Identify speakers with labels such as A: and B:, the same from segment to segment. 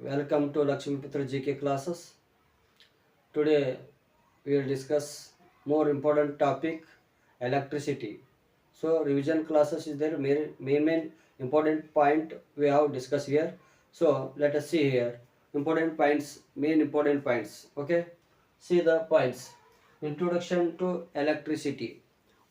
A: Welcome to Lakshmipitra GK classes. Today we will discuss more important topic electricity. So revision classes is there main important point we have discussed here. So let us see here important points, main important points. Okay, see the points. Introduction to electricity.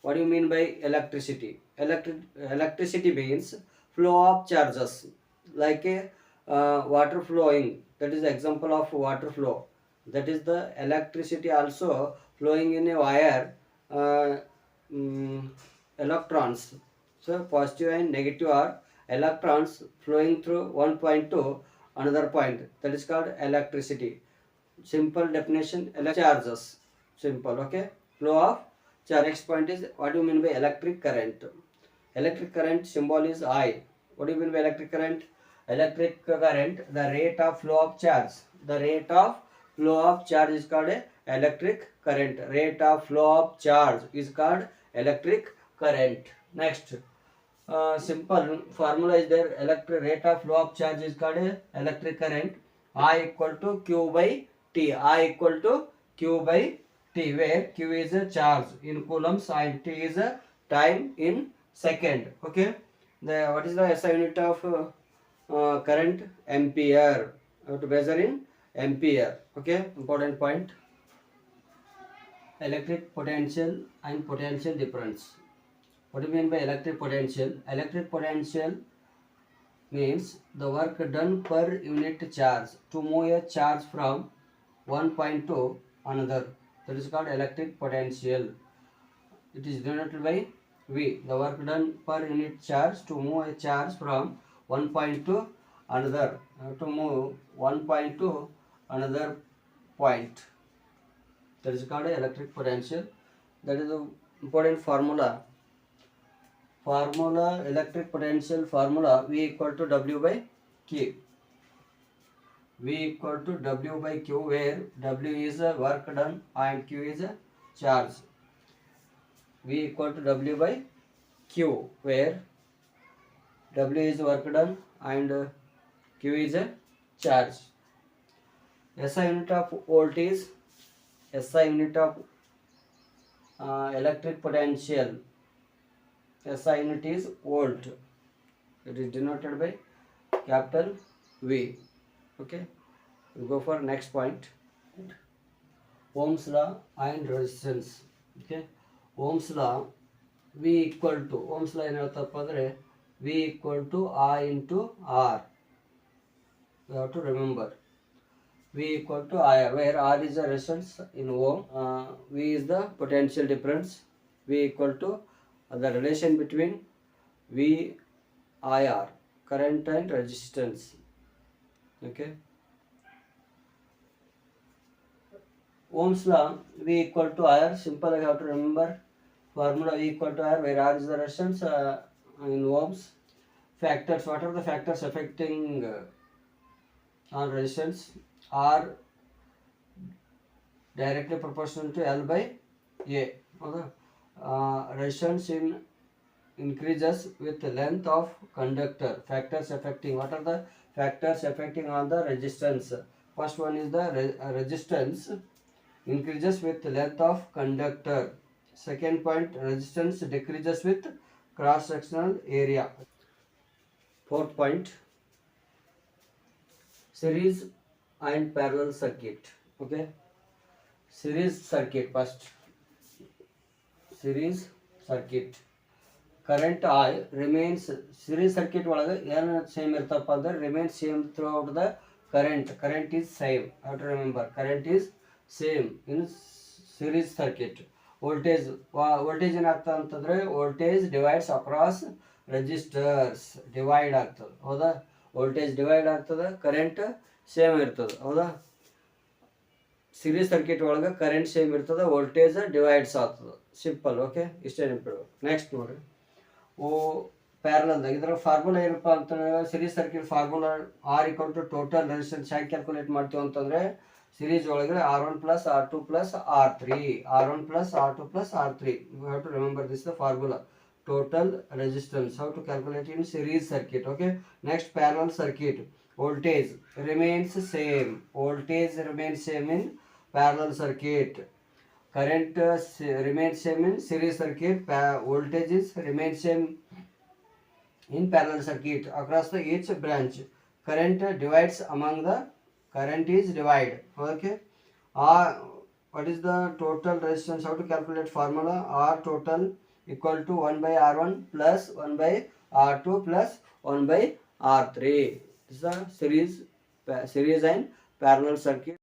A: What do you mean by electricity? Electricity means flow of charges like a water flowing. That is the example of water flow. That is the electricity also flowing in a wire. uh, mm, Electrons, so positive and negative are electrons flowing through one point to another point. That is called electricity. Simple definition: electric charges. Simple. Okay, flow of charge. Next point is, what do you mean by electric current? Electric current symbol is I. What do you mean by electric current? Electric current, the rate of flow of charge. The rate of flow of charge is called a electric current. Rate of flow of charge is called electric current. Next, simple formula is there. Electric rate of flow of charge is called a electric current. I equal to Q by T. I equal to Q by T, where Q is a charge in coulombs and T is a time in second. Okay. The what is the SI unit of current? Ampere. To measure in ampere. Okay. Important point. Electric potential and potential difference. What do you mean by electric potential? Electric potential means the work done per unit charge to move a charge from one point to another. That is called electric potential. It is denoted by V. The work done per unit charge to move a charge from one point to another. To move one point to another point. That is called electric potential. That is the important formula. Electric potential formula: V equal to W by Q. V equal to W by Q, where W is a work done and Q is a charge. V equal to W by Q, where W is work done and Q is a charge. SI unit of voltage, SI unit of electric potential, SI unit is volt. It is denoted by capital V. Okay, we go for next point. Ohm's law and resistance. Okay, Ohm's law, V equal to, Ohm's law ಏನು ಹೇಳ್ತಪ್ಪ ಅಂದರೆ V equal to I into R. We have to remember V equal to IR, where R is the resistance in Ohm, V is the potential difference. V equal to the relation between V, IR, current and resistance. Okay, Ohm's law, V equal to IR. Simple, I have to remember formula: V equal to IR, where R is the resistance in ohms. Factors: what are the factors affecting on resistance? R directly proportional to L by A. Resistance increases with length of conductor. Factors affecting: what are the factors affecting on the resistance? First one is the resistance increases with length of conductor. Second point, resistance decreases with cross sectional area. Fourth point, series and parallel circuit. Okay, series circuit first. Series circuit, current I remains series circuit ಒಳಗೆ ಏನು same ಇರ್ತಪ್ಪ ಅಂದ್ರೆ remains same throughout the current is same. How to remember? Current is same in series circuit. voltage ಏನಾಗ್ತದೆ ಅಂತಂದ್ರೆ voltage divides across resistors. Divide ಆಗ್ತದೆ, ಹೌದಾ? voltage divide ಆಗ್ತದೆ, current same ಇರ್ತದೆ, ಹೌದಾ? ಸೀರೀಸ್ ಸರ್ಕ್ಯೂಟ್ ಒಳಗೆ ಕರೆಂಟ್ ಸೇಮ್ ಇರ್ತದೆ, ವೋಲ್ಟೇಜ್ ಡಿವೈಡ್ಸ್ ಆಗ್ತದೆ. ಸಿಂಪಲ್. ಓಕೆ, ಇಷ್ಟೇ ನೆನಪಿಡ್ಬೇಕು. ನೆಕ್ಸ್ಟ್ ನೋಡ್ರಿ, ಪ್ಯಾರಲಲ್ ಇದರ ಫಾರ್ಮುಲಾ ಏನಪ್ಪ ಅಂತಂದ್ರೆ, series circuit formula R equal to total resistance ಹ್ಯಾಂಗೆ ಕ್ಯಾಲ್ಕುಲೇಟ್ ಮಾಡ್ತೀವಿ ಅಂತಂದ್ರೆ, ಸೀರೀಸ್ ಒಳಗೆ R1 plus R2 plus R3, R1 plus R2 plus R3. You have to remember this, the formula: total resistance. How to calculate in series circuit. Okay, next, parallel circuit. voltage remains same. Voltage remains same in parallel circuit. Current remains same in series circuit. Voltages remain same in parallel circuit across the each branch. Current divides among the current is divide. Okay. What is the total resistance? How to calculate formula? R total equal to 1 by R1 plus 1 by R2 plus 1 by R3. This is the series and parallel circuit.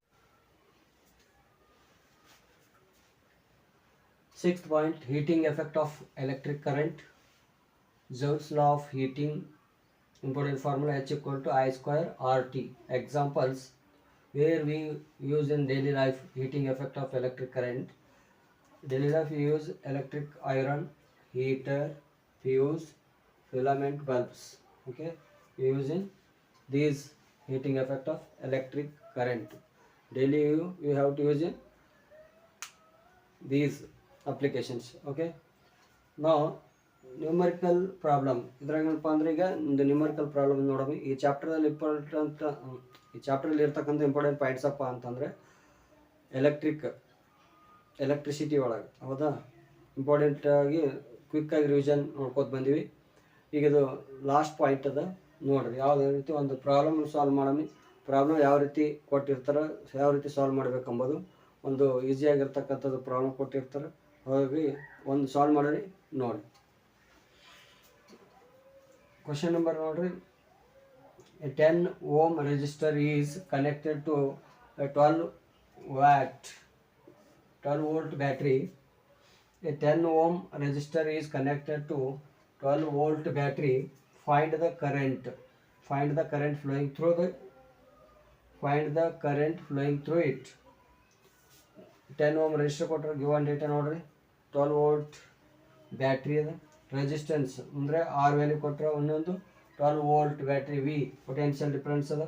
A: Sixth point, heating effect of electric current. Joule's law of heating, important formula, H equal to I square RT. Examples where we use in daily life heating effect of electric current. Daily life we use electric iron, heater, fuse, filament bulbs. Okay, we use in these heating effect of electric current. Daily you have to use in these applications. Okay, now numerical problem. ಇದ್ರಾಗ ಏನಪ್ಪ ಅಂದ್ರೆ ಈಗ ಒಂದು numerical problem ನೋಡೋಣ. ಈ ಚಾಪ್ಟರ್ದಲ್ಲಿ ಚಾಪ್ಟರಲ್ಲಿ ಇರ್ತಕ್ಕಂಥ important points ಅಪ್ಪ ಅಂತಂದರೆ ಎಲೆಕ್ಟ್ರಿಸಿಟಿ ಒಳಗೆ, ಹೌದಾ, ಇಂಪಾರ್ಟೆಂಟಾಗಿ ಕ್ವಿಕ್ಕಾಗಿ ರಿವಿಷನ್ ನೋಡ್ಕೋತ ಬಂದೀವಿ. ಈಗ ಇದು ಲಾಸ್ಟ್ ಪಾಯಿಂಟ್ ಅದ ನೋಡ್ರಿ. ಯಾವುದೇ ರೀತಿ ಒಂದು ಪ್ರಾಬ್ಲಮ್ ಸಾಲ್ವ್ ಮಾಡೋಣ. ಪ್ರಾಬ್ಲಮ್ ಯಾವ ರೀತಿ ಕೊಟ್ಟಿರ್ತಾರೆ, ಯಾವ ರೀತಿ ಸಾಲ್ವ್ ಮಾಡ್ಬೇಕಂಬೋದು ಒಂದು ಈಸಿಯಾಗಿರ್ತಕ್ಕಂಥದ್ದು ಪ್ರಾಬ್ಲಮ್ ಕೊಟ್ಟಿರ್ತಾರೆ. ಹಾಗಾಗಿ ಒಂದು ಸಾಲ್ವ್ ಮಾಡೋರಿ ನೋಡಿ. Question number ನೋಡ್ರಿ. A 10 ohm resistor is connected to a 12 volt battery. A 10 ohm resistor is connected to 12 volt battery. Find the current flowing through it. 10 ohm resistor ಕೊಟ್ಟರೆ given data ನೋಡ್ರಿ. 12 volt battery ಅದ. Resistance ಅಂದರೆ R value ಕೊಟ್ಟರೆ ಒಂದೊಂದು 12 volt battery. V potential difference ಅದ.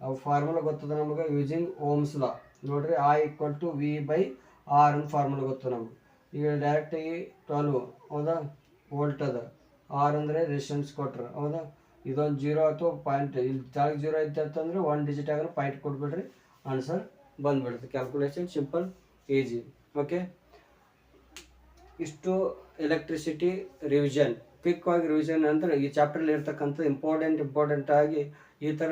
A: ಅವು formula ಗೊತ್ತದ ನಮಗೆ ಯೂಸಿಂಗ್ ಓಮ್ಸ್ ಲಾ. ನೋಡ್ರಿ, I equal to V by R ಅಂತ ಫಾರ್ಮುಲಾ ಗೊತ್ತು ನಮಗೆ. ಈಗ ಡೈರೆಕ್ಟಾಗಿ 12 ಹೌದಾ ವೋಲ್ಟ್ ಅದ. ಆರ್ ಅಂದರೆ ರೆಸಿಸ್ಟೆನ್ಸ್ ಕೊಟ್ರೆ, ಹೌದಾ, ಇದೊಂದು ಜೀರೋ ಅಥವಾ ಪಾಯಿಂಟ್ ಇಲ್ಲಿ ಕೆಳಗೆ ಜೀರೋ ಐತೆ ಅಂತಂದರೆ 1 ಡಿಜಿಟ್ ಆಗಲ್ಲ, ಪಾಯಿಂಟ್ ಕೊಟ್ಬಿಡ್ರಿ, ಆನ್ಸರ್ ಬಂದುಬಿಡುತ್ತೆ. Calculation simple, easy. ಓಕೆ, ಇಷ್ಟು ಎಲೆಕ್ಟ್ರಿಸಿಟಿ ರಿವಿಷನ್. ಕ್ವಿಕ್ವಾಗಿ ರಿವಿಷನ್ ಅಂದರೆ ಈ ಚಾಪ್ಟ್ರಲ್ಲಿ ಇರ್ತಕ್ಕಂಥ ಇಂಪಾರ್ಟೆಂಟ್ ಆಗಿ ಈ ಥರ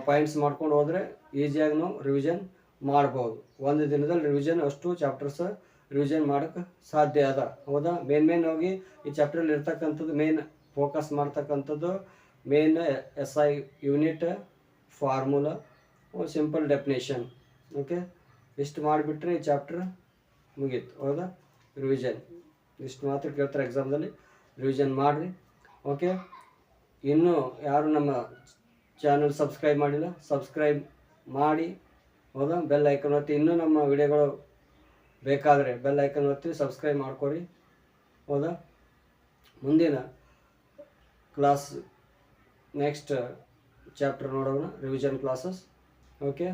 A: ಪಾಯಿಂಟ್ಸ್ ಮಾಡ್ಕೊಂಡು ಹೋದರೆ ಈಸಿಯಾಗಿ ನಾವು ರಿವಿಷನ್ ಮಾಡ್ಬೋದು. ಒಂದು ದಿನದಲ್ಲಿ ರಿವಿಷನ್ ಅಷ್ಟು ಚಾಪ್ಟರ್ಸ್ ರಿವಿಷನ್ ಮಾಡೋಕ್ಕೆ ಸಾಧ್ಯ ಅದ, ಹೌದಾ. ಮೇನ್ ಹೋಗಿ ಈ ಚಾಪ್ಟ್ರಲ್ಲಿ ಇರ್ತಕ್ಕಂಥದ್ದು ಮೇನ್ ಫೋಕಸ್ ಮಾಡ್ತಕ್ಕಂಥದ್ದು main SI unit, formula, simple definition. Okay, ಇಷ್ಟು ಮಾಡಿಬಿಟ್ರೆ ಈ ಚಾಪ್ಟರ್ ಮುಗೀತು, ಹೌದಾ. ರಿವಿಷನ್ ಇಷ್ಟು ಮಾತ್ರ ಕೇಳ್ತಾರೆ ಎಕ್ಸಾಮ್ದಲ್ಲಿ, ರಿವಿಷನ್ ಮಾಡಿರಿ. ಓಕೆ, ಇನ್ನೂ ಯಾರು ನಮ್ಮ ಚಾನಲ್ ಸಬ್ಸ್ಕ್ರೈಬ್ ಮಾಡಿಲ್ಲ, ಸಬ್ಸ್ಕ್ರೈಬ್ ಮಾಡಿ, ಹೌದಾ. ಬೆಲ್ ಐಕನ್ ಒತ್ತಿ. ಇನ್ನೂ ನಮ್ಮ ವಿಡಿಯೋಗಳು ಬೇಕಾದರೆ ಬೆಲ್ ಐಕನ್ ಒತ್ತಿ ಸಬ್ಸ್ಕ್ರೈಬ್ ಮಾಡ್ಕೊರಿ, ಹೌದಾ. ಮುಂದಿನ ಕ್ಲಾಸ್ ನೆಕ್ಸ್ಟ್ ಚಾಪ್ಟರ್ ನೋಡೋಣ, ರಿವಿಷನ್ ಕ್ಲಾಸಸ್. ಓಕೆ.